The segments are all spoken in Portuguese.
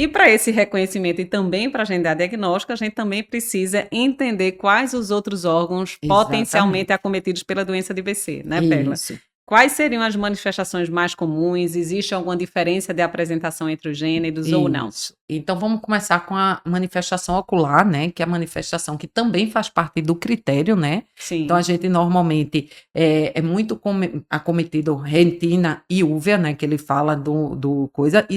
E para esse reconhecimento e também para agendar diagnóstico, a gente também precisa entender quais os outros órgãos potencialmente Exatamente. acometidos pela doença de BC, né, Perla? Isso. Quais seriam as manifestações mais comuns? Existe alguma diferença de apresentação entre os gêneros ou não? Isso. Então vamos começar com a manifestação ocular, né, que é a manifestação que também faz parte do critério, né. Então a Sim, gente normalmente é muito acometido retina e úvea, né, que ele fala do coisa, e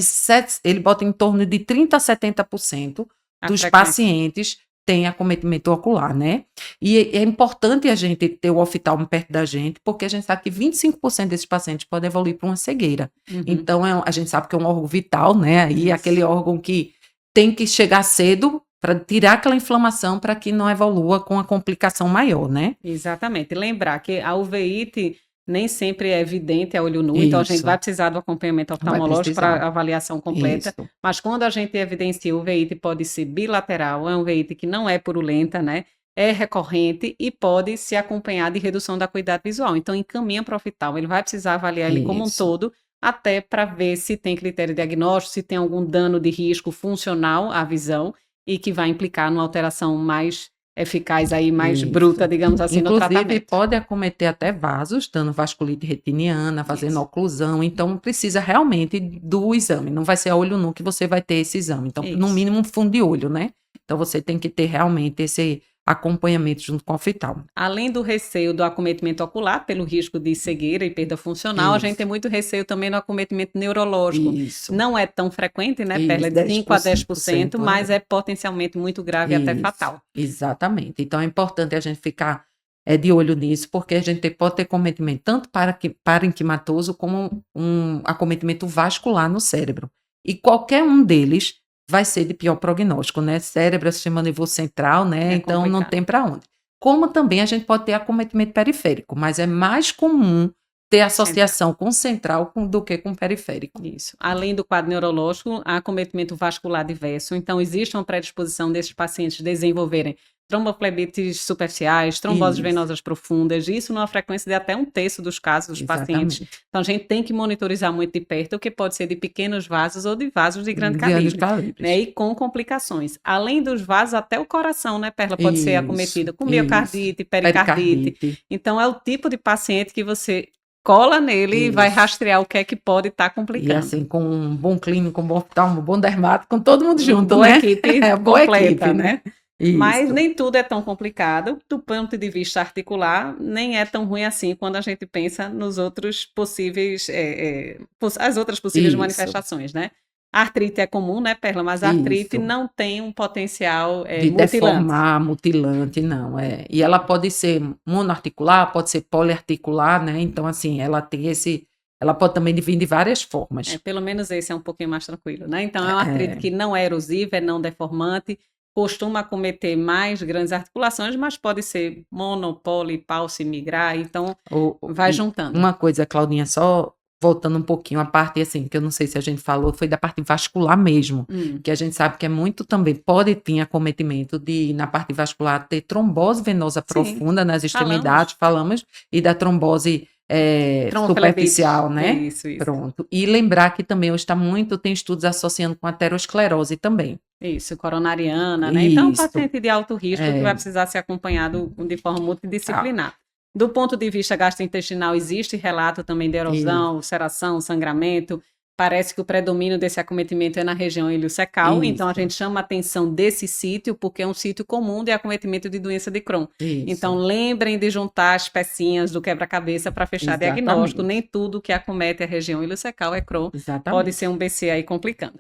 ele bota em torno de 30 a 70% a dos frequência. pacientes têm acometimento ocular, né. E é importante a gente ter o oftalmo perto da gente, porque a gente sabe que 25% desses pacientes podem evoluir para uma cegueira. Uhum, Então, a gente sabe que é um órgão vital, né? Aí é aquele isso. órgão que tem que chegar cedo para tirar aquela inflamação para que não evolua com a complicação maior, né? Exatamente. Lembrar que a uveíte nem sempre é evidente a olho nu, então a gente vai Isso, precisar do acompanhamento vai oftalmológico precisar. para avaliação completa, Isso, mas quando a gente evidencia uveíte pode ser bilateral, é uma uveíte que não é purulenta, né? É recorrente e pode se acompanhar de redução da acuidade visual. Então, encaminha para o oftalmo, ele vai precisar avaliar ele como um isso, todo, até para ver se tem critério diagnóstico, se tem algum dano de risco funcional à visão e que vai implicar numa alteração mais eficaz aí, mais bruta, isso. digamos assim, no Inclusive, tratamento. pode acometer até vasos, dando vasculite retiniana, fazendo Isso, oclusão. Então, precisa realmente do exame. Não vai ser a olho nu que você vai ter esse exame. Então, no isso. mínimo, um fundo de olho, né? Então, você tem que ter realmente esse acompanhamento junto com o oftalmo. Além do receio do acometimento ocular, pelo risco de cegueira e perda funcional, a gente tem Isso, muito receio também no acometimento neurológico. isso. Não é tão frequente, né, Perla? Isso, É de 5 a 10%, 10% mas é potencialmente muito grave e até isso, fatal. exatamente. Então é importante a gente ficar, de olho nisso, porque a gente pode ter cometimento tanto parenquimatoso como um acometimento vascular no cérebro. E qualquer um deles vai ser de pior prognóstico, né, cérebro é sistema nervoso central, né, É então não complicado. tem para onde. Como também a gente pode ter acometimento periférico, mas é mais comum ter Central. associação com central do que com periférico. Isso. Além do quadro neurológico, há acometimento vascular diverso. Então, existe uma predisposição desses pacientes desenvolverem tromboflebites superficiais, tromboses Isso, venosas profundas, isso numa frequência de até 1/3 dos casos dos pacientes. exatamente. Então, a gente tem que monitorizar muito de perto, o que pode ser de pequenos vasos ou de vasos de grande Grandes calibre, calibres. né? E com complicações. Além dos vasos, até o coração, né, Perla, pode ser Isso, acometido com isso. miocardite, pericardite. Pericardite. Então, é o tipo de paciente que você cola nele e vai Isso. rastrear o que é que pode estar E complicando. assim, com um bom clínico, um bom oftalmo, um bom dermato, com todo mundo Uma junto, boa né? equipe É, boa completa, equipe, né? né? Mas Isso, nem tudo é tão complicado. Do ponto de vista articular, nem é tão ruim assim quando a gente pensa nos outros possíveis, as outras possíveis isso, manifestações, né? A artrite é comum, né, Perla? Mas a artrite isso. não tem um potencial De mutilante. deformar, mutilante, não, é. E ela pode ser monoarticular, pode ser poliarticular, né? Então, assim, ela pode também vir de várias formas. Pelo menos esse é um pouquinho mais tranquilo, né? Então, é uma artrite É, que não é erosiva, é não deformante, costuma acometer mais grandes articulações, mas pode ser mono, poli, palse, migrar, então vai e juntando. uma coisa, Claudinha, só voltando um pouquinho, a parte assim, que eu não sei se a gente falou, foi da parte vascular mesmo, Hum, que a gente sabe que é muito também, pode ter acometimento de, na parte vascular, ter trombose venosa sim, profunda nas extremidades, falamos. falamos, e da trombose Tromboflebites, superficial, né? isso, Pronto. E lembrar que também hoje tem estudos associando com aterosclerose também. isso, coronariana, né? Então, é um Isso. paciente de alto risco que vai É, precisar ser acompanhado de forma ah, multidisciplinar. Do ponto de vista gastrointestinal, existe relato também de isso, erosão, ulceração, sangramento. Parece que o predomínio desse acometimento é na região iliocecal, então a isso, gente chama a atenção desse sítio, porque é um sítio comum de acometimento de doença de Crohn. Então, isso, lembrem de juntar as pecinhas do quebra-cabeça para fechar diagnóstico. exatamente. Nem tudo que acomete a região iliocecal é Crohn, pode ser Exatamente. um BC aí complicando.